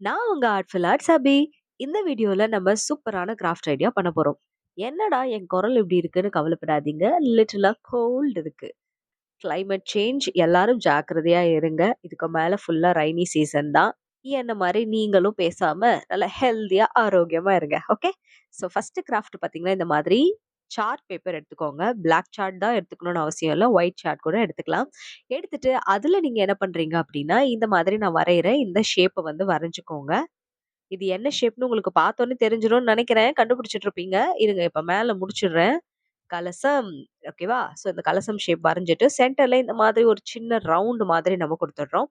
நான் உங்க artful arts அபி. இந்த வீடியோல நம்ம சூப்பரான கிராஃப்ட் ஐடியா பண்ண போறோம். என்னடா என் குரல் இப்படி இருக்குன்னு கவலைப்படாதீங்க. லிட்டிலா கோல்ட் இருக்கு. கிளைமேட் சேஞ்ச் எல்லாரும் ஜாக்கிரதையா இருங்க. இதுக்கு மேல ஃபுல்லா ரெய்னி சீசன் தான். என்ன மாரி நீங்களும் பேசாம நல்லா ஹெல்தியா, ஆரோக்கியமா இருங்க. ஓகே. ஸோ ஃபர்ஸ்ட் கிராஃப்ட் பார்த்தீங்கன்னா, இந்த மாதிரி சார்ட் பேப்பர் எடுத்துக்கோங்க. பிளாக் சார்ட் தான் எடுத்துக்கணும்னு அவசியம் இல்ல. ஒயிட் சார்ட் கூட எடுத்துக்கலாம். எடுத்துட்டு அதுல நீங்க என்ன பண்றீங்க அப்படின்னா, இந்த மாதிரி நான் வரையிற இந்த ஷேப்ப வந்து வரைஞ்சுக்கோங்க. இது என்ன ஷேப்ன்னு உங்களுக்கு பார்த்தோனே தெரிஞ்சிரும்னு நெனைக்கிறேன். கண்டுபிடிச்சுட்டு இருப்பீங்க. இருங்க இப்ப மேல முடிச்சுடுறேன். கலசம். ஓகேவா? ஸோ இந்த கலசம் ஷேப் வரைஞ்சுட்டு, சென்டர்ல இந்த மாதிரி ஒரு சின்ன ரவுண்ட் மாதிரி நம்ம குடுத்துடுறோம்.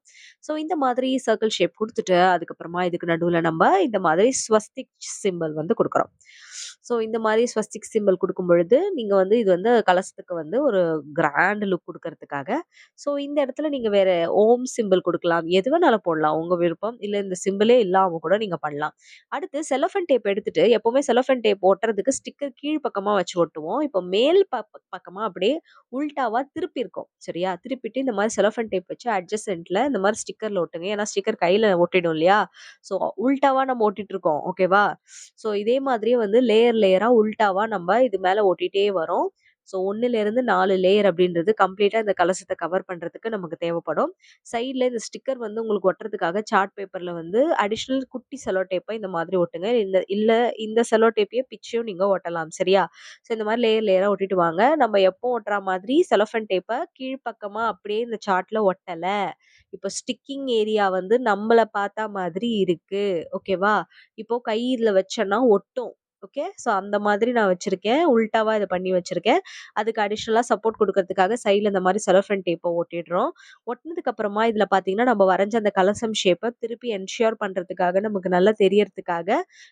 ஸோ இந்த மாதிரி சர்க்கிள் ஷேப் குடுத்துட்டு, அதுக்கப்புறமா இதுக்கு நடுவுல நம்ப இந்த மாதிரி ஸ்வஸ்திக் சிம்பல் வந்து குடுக்குறோம். ஸோ இந்த மாரி ஸ்வஸ்திக் சிம்பல் குடுக்கும் பொழுது, நீங்க வந்து இது வந்து கலசத்துக்கு வந்து ஒரு கிராண்ட் லுக் குடுக்கறதுக்காக, ஸோ இந்த இடத்துல நீங்க வேற ஓம் சிம்பல் குடுக்கலாம். எது வேணாலும் போடலாம். உங்க விருப்பம். இல்ல இந்த சிம்பலே இல்லாம கூட நீங்க பண்ணலாம். அடுத்து செல்லோஃபேன் டேப் எடுத்துட்டு, எப்பவுமே செல்லோஃபேன் டேப் ஒட்டுறதுக்கு ஸ்டிக்கர் கீழ் பக்கமா வச்சு ஒட்டுவோம். இப்போ மேல் பக்கமா அப்படியே உல்டாவா திருப்பியிருக்கோம். சரியா? திருப்பிட்டு இந்த மாரி செல்லோஃபேன் டேப் வச்சு அட்ஜசன்ட்ல இந்த மாரி ஸ்டிக்கர்ல ஒட்டுங்க. ஏன்னா ஸ்டிக்கர் கையில ஒட்டிடும் இல்லையா? ஸோ உல்டாவா நம்ம ஒட்டிட்டு இருக்கோம். ஓகேவா? ஸோ இதே மாதிரியே வந்து லேயர் லேயரா உல்டாவா நம்ம இது மேல ஒட்டிட்டே வரோம். ஸோ 1லேருந்து 4 லேயர் அப்படின்றது கம்ப்ளீட்டா இந்த கலசத்த கவர் பண்றதுக்கு நமக்கு தேவைப்படும். சைட்ல இந்த ஸ்டிக்கர் வந்து உங்களுக்கு ஒட்டுறதுக்காக சார்ட் பேப்பர்ல வந்து அடிஷனல் குட்டி செல்லோ டேப்ப இந்த மாதிரி ஒட்டுங்க. இந்த செல்லோ டேப்பையே பிச்சியும் நீங்க ஒட்டலாம். சரியா? ஸோ இந்த மாரி லேயர் லேயரா ஒட்டிட்டு வாங்க. நம்ம எப்பவும் ஒட்டுற மாதிரி செலோஃபேன் டேப்ப கீழ் பக்கமா அப்படியே இந்த சார்ட்ல ஒட்டல. இப்போ ஸ்டிக்கிங் ஏரியா வந்து நம்மள பார்த்தா மாதிரி இருக்கு. ஓகேவா? இப்போ கை இதுல வச்சேன்னா ஒட்டும். ஓகே. ஸோ அந்த மாதிரி நான் வச்சிருக்கேன். உல்டாவா இத பண்ணி வச்சிருக்கேன். அதுக்கு அடிஷனலா சப்போர்ட் குடுக்கறதுக்காக சைட்ல இந்த மாரி செலோஃபேன் டேப்ப ஒட்டிடுறோம். ஒட்டுனதுக்கு அப்புறமா இதுல பார்த்தீங்கன்னா, நம்ம வரைஞ்ச அந்த கலசம் ஷேப்ப திருப்பி என்ஷூர் பண்றதுக்காக, நமக்கு நல்லா தெரியறதுக்காக,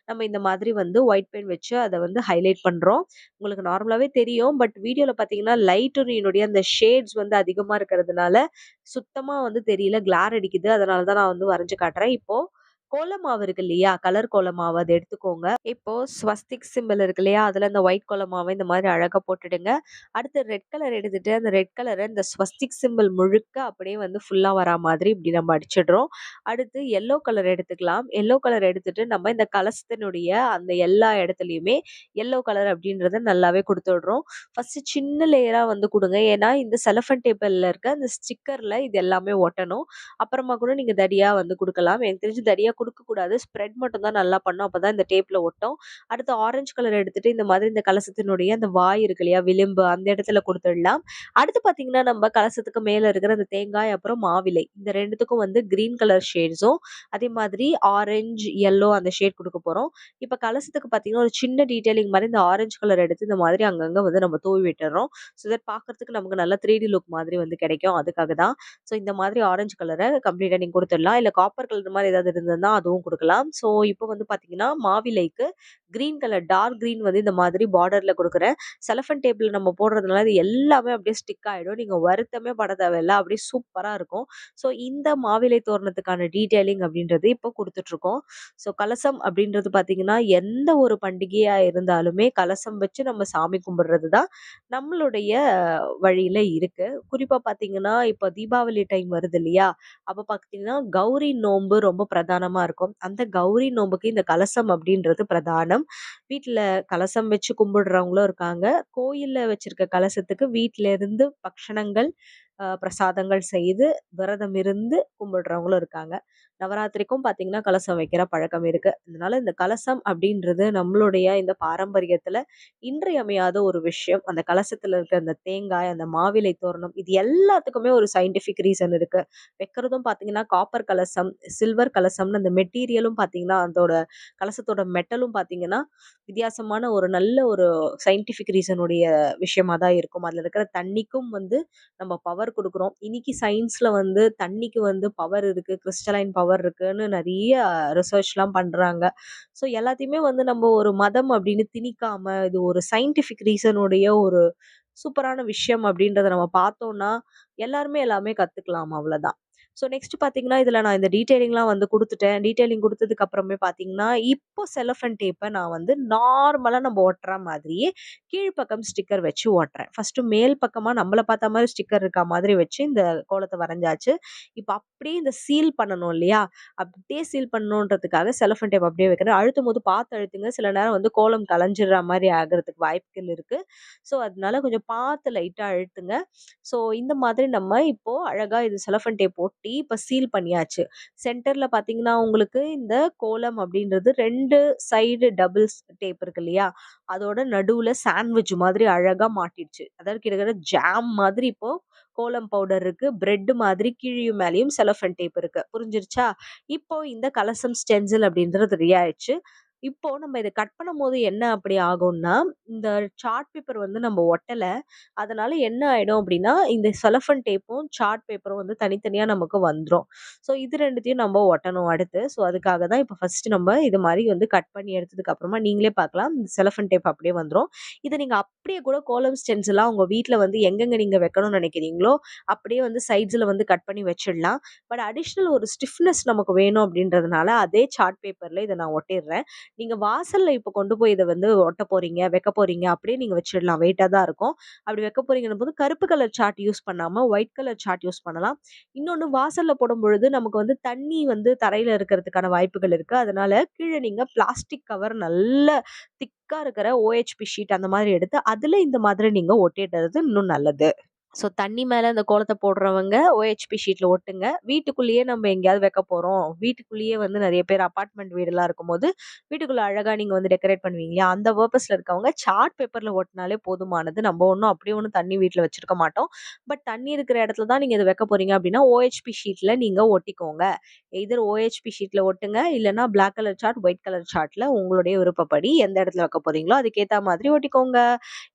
நம்ம இந்த மாதிரி வந்து ஒயிட் பென் வச்சு அத வந்து ஹைலைட் பண்றோம். உங்களுக்கு நார்மலாவே தெரியும். பட் வீடியோல பார்த்தீங்கன்னா, லைட்டோனியினுடைய அந்த ஷேட்ஸ் வந்து அதிகமா இருக்கிறதுனால, சுத்தமா வந்து தெரியல. கிளார் அடிக்குது. அதனால தான் நான் வந்து வரைஞ்சு காட்டுறேன். இப்போ கோல மாவு இருக்கு இல்லையா? கலர் கோல மாவு அத எடுத்துக்கோங்க. இப்போ ஸ்வஸ்திக் சிம்பல் இருக்கு இல்லையா? அதுல இந்த ஒயிட் கோல மாவ இந்த மாதிரி அழகா போட்டுடுங்க. அடுத்து ரெட் கலர் எடுத்துட்டு, அந்த ரெட் கலர இந்த ஸ்வஸ்திக் சிம்பல் முழுக்க அப்படியே வந்து ஃபுல்லா வரா மாதிரி இப்படி நம்ம அடிச்சிடுறோம். அடுத்து எல்லோ கலர் எடுத்துக்கலாம். எல்லோ கலர் எடுத்துட்டு நம்ம இந்த கலசத்தினுடைய அந்த எல்லா இடத்துலயுமே எல்லோ கலர் அப்படின்றத நல்லாவே குடுத்துடுறோம். ஃபர்ஸ்ட்டு சின்ன லேயரா வந்து குடுங்க. ஏன்னா, இந்த செலோஃபேன் டேப்ல இருக்க அந்த ஸ்டிக்கர்ல இது எல்லாமே ஒட்டணும். அப்புறமா கூட நீங்க தடியா வந்து குடுக்கலாம். எனக்கு தெரிஞ்சு தடியா குடுக்கக்கூடாது. ஸ்ப்ரெட் மட்டும் தான் நல்லா பண்ணும். அப்பதான் இந்த டேப்ல ஒட்டும். அடுத்து ஆரஞ்சு கலர் எடுத்துட்டு இந்த மாதிரி இந்த கலசத்தினுடைய அந்த வாய் இருக்கு இல்லையா? விளிம்பு அந்த இடத்துல குடுத்துடலாம். அடுத்து பார்த்தீங்கன்னா, நம்ம கலசத்துக்கு மேல இருக்கிற அந்த தேங்காய், அப்புறம் மாவிலை இந்த 2த்துக்கும் வந்து கிரீன் கலர் ஷேட்ஸும், அதே மாதிரி ஆரஞ்சு, எல்லோ அந்த ஷேட் குடுக்க போறோம். இப்ப கலசத்துக்கு பார்த்தீங்கன்னா, ஒரு சின்ன டீட்டெயிலிங் மாரி இந்த ஆரஞ்சு கலர் எடுத்து இந்த மாதிரி அங்கங்க வந்து நம்ம தூவி விட்டுர்றோம். ஸோ தட் பார்க்கறதுக்கு நமக்கு நல்ல 3டி லுக் மாதிரி வந்து கிடைக்கும். அதுக்காக தான். ஸோ இந்த மாதிரி ஆரஞ்சு கலர கம்ப்ளீட்டா நீங்க குடுத்துடலாம். இல்ல காப்பர் கலர் மாரி ஏதாவது இருந்ததுன்னா அதுவும் குடுக்கலாம். ஸோ இப்போ வந்து பார்த்தீங்கன்னா, மாவிலைக்கு கிரீன் கலர் டார்க் கிரீன் வந்து இந்த மாதிரி பார்டர்ல குடுக்குறேன். செலஃபன் டேப்ல நம்ம போடுறதுனால இது எல்லாமே அப்படியே ஸ்டிக் ஆயிடும். நீங்க வருத்தமே பட தேவையில்ல. அப்படியே சூப்பரா இருக்கும். ஸோ இந்த மாவிலை தோரணத்துக்கான டீட்டெயிலிங் அப்படின்றது இப்போ குடுத்துட்டுருக்கோம். ஸோ கலசம் அப்படின்றது பார்த்தீங்கன்னா, எந்த ஒரு பண்டிகையா இருந்தாலுமே கலசம் வச்சு நம்ம சாமி கும்பிடுறது தான் நம்மளுடைய வழியில இருக்கு. குறிப்பா பார்த்தீங்கன்னா, இப்போ தீபாவளி டைம் வருது இல்லையா? அப்ப பார்த்தீங்கன்னா, கௌரி நோன்பு ரொம்ப பிரதானமா இருக்கும். அந்த கௌரி நோம்புக்கு இந்த கலசம் அப்படின்றது பிரதானம். வீட்ல கலசம் வச்சு கும்பிடுறவங்களும் இருக்காங்க. கோயில்ல வச்சிருக்க கலசத்துக்கு வீட்ல இருந்து பக்ஷணங்கள், பிரசாதங்கள் செய்து விரதம் இருந்து கும்பிடுறவங்களும் இருக்காங்க. நவராத்திரிக்கும் பார்த்தீங்கன்னா, கலசம் வைக்கிற பழக்கம் இருக்கு. அதனால இந்த கலசம் அப்படின்றது நம்மளுடைய இந்த பாரம்பரியத்துல இன்றியமையாத ஒரு விஷயம். அந்த கலசத்துல இருக்க அந்த தேங்காய், அந்த மாவிலை தோரணம் இது எல்லாத்துக்குமே ஒரு சயின்டிஃபிக் ரீசன் இருக்கு. வைக்கிறதும் பார்த்தீங்கன்னா, காப்பர் கலசம், சில்வர் கலசம்னு அந்த மெட்டீரியலும் பார்த்தீங்கன்னா, அதோட கலசத்தோட மெட்டலும் பார்த்தீங்கன்னா, வித்தியாசமான ஒரு நல்ல ஒரு சயின்டிஃபிக் ரீசன் உடைய விஷயமா தான் இருக்கும். அதுல இருக்கிற தண்ணிக்கும் வந்து நம்ம பவர் குடுக்குறோம். இன்னைக்கு சயின்ஸ்ல வந்து தண்ணிக்கு வந்து பவர் இருக்கு, கிறிஸ்டலைன் பவர் இருக்குன்னு நெறைய ரிசர்ச்லாம் பண்றாங்க. ஸோ எல்லாத்தையுமே வந்து நம்ம ஒரு மதம் அப்படின்னு திணிக்காம, இது ஒரு சயின்டிஃபிக் ரீசன் உடைய ஒரு சூப்பரான விஷயம் அப்படின்றத நம்ம பார்த்தோம்னா, எல்லாருமே எல்லாமே கத்துக்கலாம் அவ்வளதான். ஸோ நெக்ஸ்ட் பார்த்தீங்கன்னா, இதில நான் இந்த டீட்டெயிலிங்லாம் வந்து குடுத்துட்டேன். டீட்டெயிலிங் குடுத்ததுக்கு அப்புறமே பார்த்தீங்கன்னா, இப்போ செலோஃபேன் டேப்ப நான் வந்து நார்மலா நம்ம ஒட்டுற மாதிரியே கீழ்ப்பக்கம் ஸ்டிக்கர் வச்சு ஒட்டுறேன். ஃபர்ஸ்ட்டு மேல் பக்கமா நம்மள பார்த்த மாரி ஸ்டிக்கர் இருக்கா மாதிரி வச்சு இந்த கோலத்த வரைஞ்சாச்சு. இப்ப அப்படியே இந்த சீல் பண்ணணும் இல்லையா? அப்படியே சீல் பண்ணணுன்றதுக்காக செலோஃபேன் டேப் அப்படியே வைக்கிறேன். அழுத்தும்போது பார்த்து அழுத்துங்க. சில நேரம் வந்து கோலம் கலைஞ்சிடுற மாரி ஆகுறதுக்கு வாய்ப்புகள் இருக்கு. ஸோ, அதனால கொஞ்சம் பார்த்து லைட்டா அழுத்துங்க. ஸோ, இந்த மாதிரி நம்ம இப்போ அழகா இது செலோஃபேன் டேப் ஒட்டி இப்ப சீல் பண்ணியாச்சு. சென்டர்ல பார்த்தீங்கன்னா, உங்களுக்கு இந்த கோலம் அப்படின்றது 2 சைடு டபுள்ஸ் டேப் இருக்கு இல்லையா? அதோட நடுவுல சாண்ட்விச் மாதிரி அழகா மாட்டிடுச்சு. அதாவது கிட்டத்தட்ட ஜாம் மாதிரி இப்போ கோலம் பவுடர் இருக்கு. பிரெட் மாதிரி கீழயும் மேலயும் செலோஃபேன் டேப் இருக்கு. புரிஞ்சிருச்சா? இப்போ இந்த கலசம் ஸ்டென்சில் அப்படின்றது ரெடி ஆயிடுச்சு. இப்போ நம்ம இத கட் பண்ணும்போது என்ன அப்படி ஆகும்னா, இந்த சார்ட் பேப்பர் வந்து நம்ம ஒட்டல. அதனால என்ன ஆயிடும் அப்படின்னா, இந்த செலோஃபேன் டேப்பும், சார்ட் பேப்பரும் வந்து தனித்தனியா நமக்கு வந்துரும். ஸோ இது 2த்தையும் நம்ம ஒட்டணும் அடுத்து. ஸோ அதுக்காக தான் இப்ப ஃபர்ஸ்ட் நம்ம இது மாரி வந்து கட் பண்ணி எடுத்ததுக்கு அப்புறமா நீங்களே பார்க்கலாம். இந்த செலோஃபேன் டேப் அப்படியே வந்துரும். இத நீங்க அப்படியே கூட கோலம் ஸ்டென்சிலா உங்க வீட்ல வந்து எங்கெங்க நீங்க வைக்கணும்னு நினைக்கிறீங்களோ, அப்படியே வந்து சைட்ஸ்ல வந்து கட் பண்ணி வச்சிடலாம். பட் அடிஷனல் ஒரு ஸ்டிஃப்னஸ் நமக்கு வேணும் அப்படின்றதுனால, அதே சார்ட் பேப்பர்ல இத நான் ஒட்டிர்றேன். நீங்க வாசல்ல இப்ப கொண்டு போய் இத வந்து ஒட்ட போறீங்க, வைக்க போறீங்க அப்படியே நீங்க வச்சிடலாம். வெயிட்டா தான் இருக்கும். அப்படி வைக்க போறீங்கன்னும் போது கருப்பு கலர் சார்ட் யூஸ் பண்ணாம ஒயிட் கலர் சார்ட் யூஸ் பண்ணலாம். இன்னொன்னு வாசல்ல போடும்பொழுது நமக்கு வந்து தண்ணி வந்து தரையில இருக்கிறதுக்கான வாய்ப்புகள் இருக்கு. அதனால கீழ நீங்க பிளாஸ்டிக் கவர் நல்ல திக்கா இருக்கிற OHP ஷீட் அந்த மாதிரி எடுத்து அதுல இந்த மாதிரி நீங்க ஒட்டிடுறது இன்னும் நல்லது. ஸோ தண்ணி மேல இந்த கோலத்த போடுறவங்க OHP ஷீட்ல ஒட்டுங்க. வீட்டுக்குள்ளேயே நம்ம எங்கேயாவது வைக்க போறோம். வீட்டுக்குள்ளேயே வந்து நெறைய பேர் அபார்ட்மெண்ட் வீடுலாம் இருக்கும்போது, வீட்டுக்குள்ள அழகா நீங்க வந்து டெக்கரேட் பண்ணுவீங்க இல்லையா? அந்த பர்ப்பஸ்ல இருக்கவங்க சார்ட் பேப்பர்ல ஒட்டுனாலே போதுமானது. நம்ம ஒண்ணும் அப்படியே ஒண்ணும் தண்ணி வீட்ல வச்சிருக்க மாட்டோம். பட் தண்ணி இருக்கிற இடத்துல தான் நீங்க இத வைக்க போறீங்க அப்படின்னா, OHP ஷீட்ல நீங்க ஒட்டிக்கோங்க. எய்தர் OHP ஷீட்ல ஒட்டுங்க, இல்லன்னா black colour chart, white colour சார்ட்ல உங்களுடைய விருப்பப்படி எந்த இடத்துல வைக்க போறீங்களோ, அதுக்கேத்த மாதிரி ஒட்டிக்கோங்க.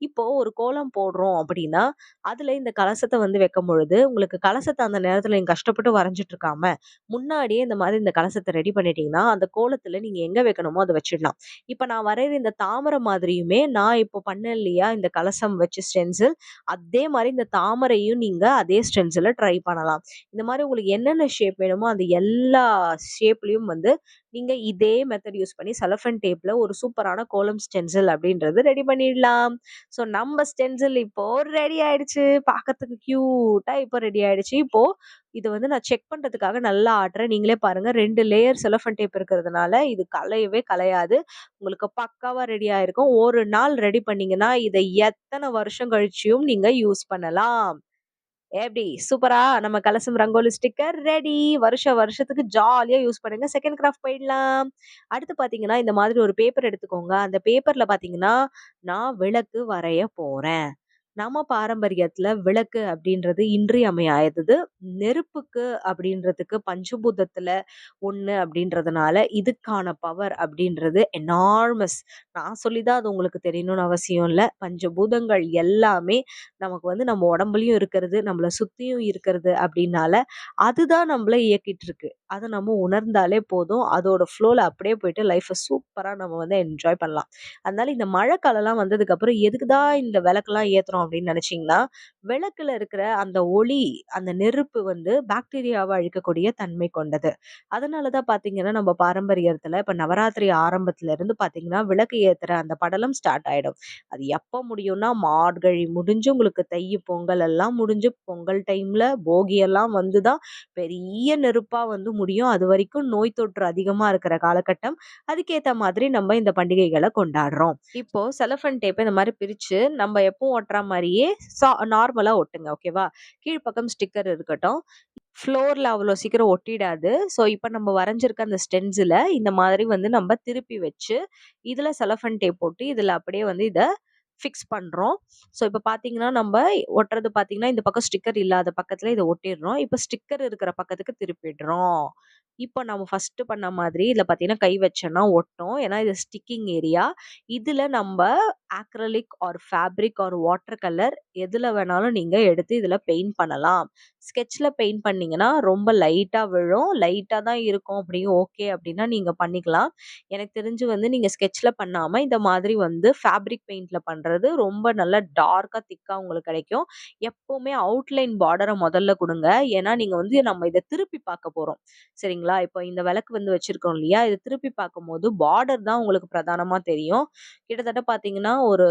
இப்போ ஒரு கோலம் போடுறோம் அப்படின்னா, அதுல இந்த கலசத்த வந்து வைக்கும்பொழுது, உங்களுக்கு கலசத்த அந்த நேரத்துல நீங்க கஷ்டப்பட்டு வரைஞ்சுட்டு இருக்காம, முன்னாடியே இந்த மாதிரி இந்த கலசத்த ரெடி பண்ணிட்டீங்கன்னா, அந்த கோலத்துல நீங்க எங்க வைக்கணுமோ அத வச்சிடலாம். இப்ப நான் வரையிற இந்த தாமரை மாதிரியுமே, நான் இப்போ பண்ணேன் இல்லையா? இந்த கலசம் வச்சு ஸ்டென்சில், அதே மாரி இந்த தாமரையும் நீங்க அதே ஸ்டென்சில்ல ட்ரை பண்ணலாம். இந்த மாரி உங்களுக்கு என்னென்ன ஷேப் வேணுமோ, அந்த எல்லா ஷேப்லயும் வந்து நீங்க இதே மெத்தட் யூஸ் பண்ணி செலோஃபேன் டேப்ல ஒரு சூப்பரான கோலம் ஸ்டென்சில் அப்படின்றது ரெடி பண்ணிடலாம். ஸோ நம்ம ஸ்டென்சில் இப்போ ரெடி ஆயிடுச்சு. பார்க்கறதுக்கு கியூட்டா இப்போ ரெடி ஆயிடுச்சு. இப்போ இத வந்து நான் செக் பண்றதுக்காக நல்லா ஆட்டுறேன். நீங்களே பாருங்க 2 லேயர் செலோஃபேன் டேப் இருக்கிறதுனால இது கலையவே கலையாது. உங்களுக்கு பக்காவா ரெடி ஆயிருக்கும். ஒரு நாள் ரெடி பண்ணீங்கன்னா, இத எத்தன வருஷம் கழிச்சியும் நீங்க யூஸ் பண்ணலாம். எப்படி சூப்பரா நம்ம கலசம் ரங்கோலி ஸ்டிக்கர் ரெடி. வருஷத்துக்கு ஜாலியா யூஸ் பண்ணுங்க. செகண்ட் கிராஃப்ட் போயிடலாம். அடுத்து பார்த்தீங்கன்னா, இந்த மாதிரி ஒரு பேப்பர் எடுத்துக்கோங்க. அந்த பேப்பர்ல பார்த்தீங்கன்னா, நான் விளக்கு வரைய போறேன். நம்ம பாரம்பரியத்துல விளக்கு அப்படின்றது இன்றியமையாதது. நெருப்புக்கு அப்படின்றதுக்கு பஞ்சபூதத்துல ஒண்ணு அப்படின்றதுனால, இதுக்கான பவர் அப்படின்றது எனார்மஸ். நான் சொல்லி தான் அது உங்களுக்கு தெரியணும்னு அவசியம் இல்ல. பஞ்சபூதங்கள் எல்லாமே நமக்கு வந்து நம்ம உடம்புலயும் இருக்கிறது, நம்மள சுத்தியும் இருக்கிறது அப்படின்னால, அதுதான் நம்மள இயக்கிட்டு இருக்கு. அத நம்ம உணர்ந்தாலே போதும். அதோட ஃப்ளோல அப்படியே போயிட்டு லைஃப சூப்பரா நம்ம வந்து என்ஜாய் பண்ணலாம். அதனால இந்த மழைக்காலம்லாம் வந்ததுக்கு அப்புறம் எதுக்கு தான் இந்த விளக்கெல்லாம் ஏத்துறோம் அப்படின்னு நினைச்சீங்கன்னா, விளக்குல இருக்கிற அந்த ஒளி, அந்த நெருப்பு வந்து பாக்டீரியாவ அழிக்கக்கூடிய தன்மை கொண்டது. அதனால தான் பார்த்தீங்கன்னா, நம்ம பாரம்பரியத்துல இப்ப நவராத்திரி ஆரம்பத்துல இருந்து பார்த்தீங்கன்னா, விளக்கு ஏத்துற அந்த படலம் ஸ்டார்ட் ஆயிடும். அது எப்ப முடியும்னா, மார்கழி முடிஞ்சு உங்களுக்கு தை, பொங்கல் எல்லாம் முடிஞ்சு பொங்கல் டைம்ல போகி எல்லாம் வந்து தான் பெரிய நெருப்பா வந்து முடியும். அதுவரைக்கும் நோய் தொற்று அதிகமா இருக்கிற காலகட்டம். அதுக்கேத்த மாதிரி நம்ம இந்த பண்டிகைகள கொண்டாடுறோம். இப்போ செலோஃபேன் டேப்ப இந்த மாரி பிரிச்சு, நம்ம எப்பவும் ஒட்டுற மாரியே நார்மலா ஒட்டுங்க. ஓகேவா? கீழ்ப்பக்கம் ஸ்டிக்கர் இருக்கட்டும். ஃப்ளோர்ல அவ்வளோ சீக்கிரம் ஒட்டிடாது. ஸோ, இப்ப நம்ம வரைஞ்சிருக்க அந்த ஸ்டென்சில இந்த மாதிரி வந்து நம்ம திருப்பி வச்சு, இதுல செலோஃபேன் டேப் போட்டு, இதுல அப்படியே வந்து இத ஃபிக்ஸ் பண்றோம். ஸோ, இப்ப பார்த்தீங்கன்னா, நம்ப ஒட்டுறது பார்த்தீங்கன்னா, இந்த பக்கம் ஸ்டிக்கர் இல்லாத பக்கத்துல இத ஒட்டிர்றோம். இப்ப ஸ்டிக்கர் இருக்கிற பக்கத்துக்கு திருப்பிடுறோம். இப்போ நம்ம ஃபர்ஸ்ட்டு பண்ண மாதிரி இதுல பார்த்தீங்கன்னா, கை வச்சோம்னா ஒட்டும். ஏன்னா, இது ஸ்டிக்கிங் ஏரியா. இதுல நம்ப acrylic or fabric or water colour எதுல வேணாலும் நீங்க எடுத்து இதுல பெயிண்ட் பண்ணலாம். ஸ்கெட்ச்ல பெயிண்ட் பண்ணீங்கன்னா ரொம்ப லைட்டா விழும். லைட்டா தான் இருக்கும் அப்படியும் ஓகே அப்படின்னா நீங்க பண்ணிக்கலாம். எனக்கு தெரிஞ்சு வந்து நீங்க ஸ்கெட்ச்ல பண்ணாம இந்த மாதிரி வந்து ஃபேப்ரிக் பெயிண்ட்ல பண்றது ரொம்ப நல்லா டார்க்கா, திக்கா உங்களுக்கு கிடைக்கும். எப்பவுமே அவுட்லைன் பார்டர முதல்ல குடுங்க. ஏன்னா நீங்க வந்து நம்ம இத திருப்பி பார்க்க போறோம். சரிங்களா? இப்போ இந்த விளக்கு வந்து வச்சிருக்கோம் இல்லையா? இத திருப்பி பார்க்கும்போது பார்டர் தான் உங்களுக்கு பிரதானமா தெரியும். கிட்டத்தட்ட பார்த்தீங்கன்னா, ஒரு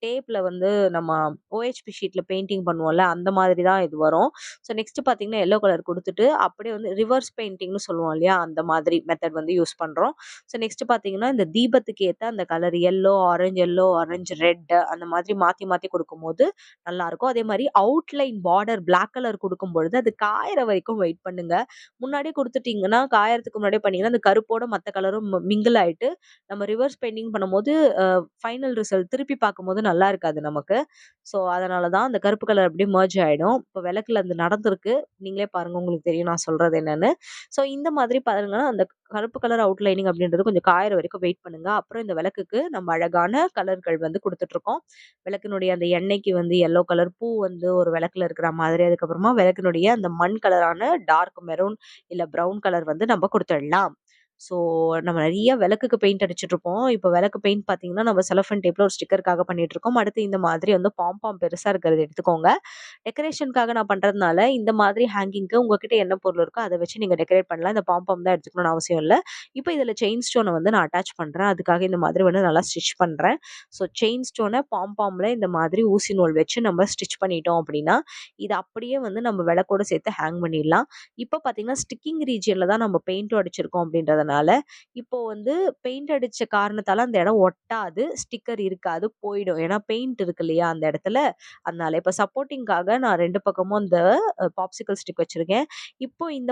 டேப்ல வந்து நம்ம OHP ஷீட்ல பெயிண்டிங் பண்ணுவோம்ல, அந்த மாதிரி தான் இது வரும். ஸோ நெக்ஸ்ட் பார்த்தீங்கன்னா, எல்லோ கலர் குடுத்துட்டு, அப்படியே வந்து ரிவர்ஸ் பெயிண்டிங்ன்னு சொல்லுவோம் இல்லையா? அந்த மாதிரி மெத்தட் வந்து யூஸ் பண்றோம். ஸோ நெக்ஸ்ட் பார்த்தீங்கன்னா, இந்த தீபத்துக்கு ஏத்த அந்த கலர் எல்லோ, ஆரஞ்ச், ரெட் அந்த மாதிரி மாத்தி மாத்தி குடுக்கும்போது நல்லாருக்கும். அதே மாரி அவுட்லைன் பார்டர் பிளாக் கலர் குடுக்கும்பொழுது, அது காயற வரைக்கும் வெயிட் பண்ணுங்க. முன்னாடியே குடுத்துட்டீங்கன்னா, காயறதுக்கு முன்னாடியே பண்ணீங்கன்னா, அந்த கருப்போட மத்த கலரும் மிங்கிள் ஆயிட்டு, நம்ம ரிவர்ஸ் பெயிண்டிங் பண்ணும்போது, ஃபைனல் ரிசல்ட் திருப்பி பார்க்கும்போது நல்லா இருக்காது நமக்கு. ஸோ, அதனால தான் அந்த கருப்பு கலர் அப்படியே மெர்ஜ் ஆயிடும். இப்போ விளக்குல அது நடந்திருக்கு. நீங்களே பாருங்க உங்களுக்கு தெரியும் நான் சொல்றது என்னன்னு. ஸோ, இந்த மாதிரி பாருங்க அந்த கருப்பு கலர் அவுட்லைனிங் அப்படின்றது கொஞ்சம் காயற வரைக்கும் வெயிட் பண்ணுங்க. அப்புறம் இந்த விளக்குக்கு நம்ம அழகான கலர்கள் வந்து குடுத்துட்டுருக்கோம். விளக்கினுடைய அந்த எண்ணெய்க்கு வந்து எல்லோ கலர் பூ வந்து ஒரு விளக்குல இருக்கிற மாதிரி, அதுக்கப்புறமா விளக்கினுடைய அந்த மண் கலரான டார்க் மெரூன் இல்ல ப்ரவுன் கலர் வந்து நம்ம குடுத்துடலாம். ஸோ, நம்ம நெறைய விளக்குக்கு பெயிண்ட் அடிச்சுட்ருப்போம். இப்போ விளக்கு பெயிண்ட் பார்த்தீங்கன்னா, நம்ம செலோஃபேன் டேப்ல ஒரு ஸ்டிக்கருக்காக பண்ணிட்டுருக்கோம். அடுத்து இந்த மாதிரி வந்து பாம் பெருசா இருக்கிறத எடுத்துக்கோங்க. டெக்கரேஷனுக்காக நான் பண்றதுனால, இந்த மாதிரி ஹேங்கிங்க்கு உங்ககிட்ட என்ன பொருள் இருக்கோ, அத வச்சு நீங்க டெக்கரேட் பண்ணலாம். இந்த பாம் தான் எடுத்துக்கணும்னு அவசியம் இல்ல. இப்போ இதில செயின் ஸ்டோன வந்து நான் அட்டாச் பண்றேன். அதுக்காக இந்த மாதிரி வந்து நல்லா ஸ்டிச் பண்றேன். ஸோ, செயின் ஸ்டோன பாம்ல இந்த மாதிரி ஊசி நூல் வச்சு நம்ம ஸ்டிச் பண்ணிட்டோம் அப்படின்னா, இது அப்படியே வந்து நம்ம விளக்கோட சேர்த்து ஹேங் பண்ணிடலாம். இப்போ பார்த்தீங்கன்னா, ஸ்டிக்கிங் ரீஜியன்ல தான் நம்ம பெயிண்ட்டும் அடிச்சிருக்கோம் அப்படின்றதுனால, இப்போ வந்து பெயிண்ட் அடிச்ச காரணத்தால அந்த இடம் ஒட்டாது. ஸ்டிக்கர் இருக்காது, போயிடும். ஏன்னா பெயிண்ட் இருக்கு இல்லையா அந்த இடத்துல, அதனால. இப்ப சப்போர்ட்டிங்காக நான் 2 பக்கமும் இந்த பாப்சிக்கல் ஸ்டிக் வச்சிருக்கேன். இப்போ இந்த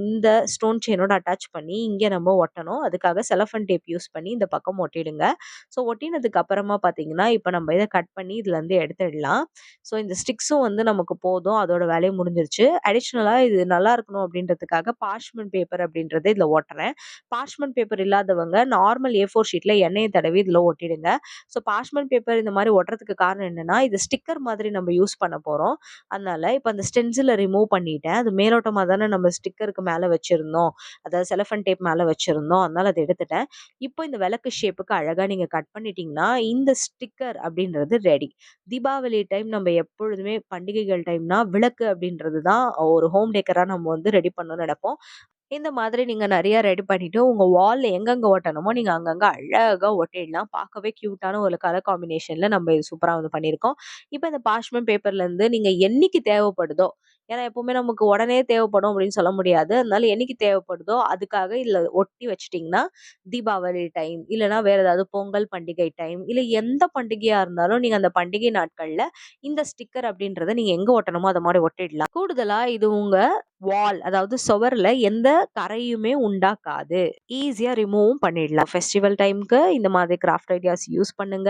இந்த ஸ்டோன் செயினோட அட்டாச் பண்ணி இங்க நம்ம ஒட்டணும். அதுக்காக செலோஃபேன் டேப் யூஸ் பண்ணி இந்த பக்கம் ஒட்டிடுங்க. ஸோ ஒட்டினதுக்கு அப்புறமா பார்த்தீங்கன்னா, இப்ப நம்ம இத கட் பண்ணி இதுலருந்து எடுத்துடலாம். ஸோ இந்த ஸ்டிக்ஸும் வந்து நமக்கு போதும். அதோட வேலையும் முடிஞ்சிருச்சு. அடிஷனலா இது நல்லா இருக்கணும் அப்படின்றதுக்காக பார்ச்மென்ட் பேப்பர் அப்படின்றத இதுல ஒட்டுறேன். பார்ச்மென்ட் பேப்பர் இல்லாதவங்க நார்மல் A4 ஷீட்ல எண்ணெய தடவி இதுல ஒட்டிடுங்க. ஸோ பார்ச்மென்ட் பேப்பர் இந்த மாரி ஒட்டுறதுக்கு காரணம் என்னன்னா, இது ஸ்டிக்கர் மாதிரி நம்ம யூஸ் பண்ண போறோம். அதனால இப்ப அந்த ஸ்டென்சில ரிமூவ் பண்ணிட்டேன். அது மேலோட்டமா தானே நம்ம ஸ்டிக்கருக்கு மேல வச்சிருந்தோம். அதாவது செலோஃபேன் டேப் மேல வச்சிருந்தோம். அதனால அத எடுத்துட்டேன். இப்போ இந்த விளக்கு ஷேப்புக்கு அழகா நீங்க கட் பண்ணிட்டீங்கன்னா, இந்த ஸ்டிக்கர் அப்படின்றது ரெடி. தீபாவளி டைம் நம்ம எப்பொழுதுமே பண்டிகைகள் டைம்னா, விளக்கு அப்படின்றது தான் ஒரு ஹோம் டெக்கரா நம்ம வந்து ரெடி பண்ணணும்னு நெனைப்போம். இந்த மாதிரி நீங்க நெறைய ரெடி பண்ணிட்டு, உங்க வால்ல எங்கெங்க ஒட்டணுமோ, நீங்க அங்கங்க அழகா ஒட்டிடலாம். பார்க்கவே கியூட்டான ஒரு கலர் காம்பினேஷன்ல நம்ம இது சூப்பரா வந்து பண்ணியிருக்கோம். இப்ப இந்த பார்ச்மென்ட் பேப்பர்லேருந்து நீங்க என்னைக்கு தேவைப்படுதோ, ஏன்னா எப்பவுமே நமக்கு உடனே தேவைப்படும் அப்படின்னு சொல்ல முடியாது. அதனால என்னைக்கு தேவைப்படுதோ, அதுக்காக இதுல ஒட்டி வச்சுட்டீங்கன்னா, தீபாவளி டைம், இல்லன்னா வேற ஏதாவது பொங்கல் பண்டிகை டைம், இல்ல எந்த பண்டிகையா இருந்தாலும் நீங்க அந்த பண்டிகை நாட்கள்ல இந்த ஸ்டிக்கர் அப்படின்றத நீங்க எங்க ஒட்டணுமோ, அத மாரி ஒட்டிடலாம். கூடுதலா இது உங்க அதாவது சுவர்ல எந்த கரையுமே உண்டாக்காது. ஈஸியா ரிமூவும் பண்ணிடலாம். ஃபெஸ்டிவல் டைம்க்கு இந்த மாதிரி கிராஃப்ட் ஐடியாஸ் யூஸ் பண்ணுங்க.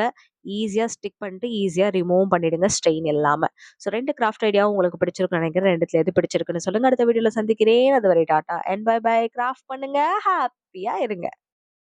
ஈஸியா ஸ்டிக் பண்ணிட்டு ஈஸியா ரிமூவும் பண்ணிடுங்க ஸ்ட்ரெயின் இல்லாம. ஸோ 2 கிராஃப்ட் ஐடியாவும் உங்களுக்கு பிடிச்சிருக்கும்னு நினைக்கிறேன். 2த்துல எது பிடிச்சிருக்குன்னு சொல்லுங்க. அடுத்த வீடியோல சந்திக்கிறேன். அதுவரை tata and bye bye. Craft பண்ணுங்க. ஹாப்பியா இருங்க.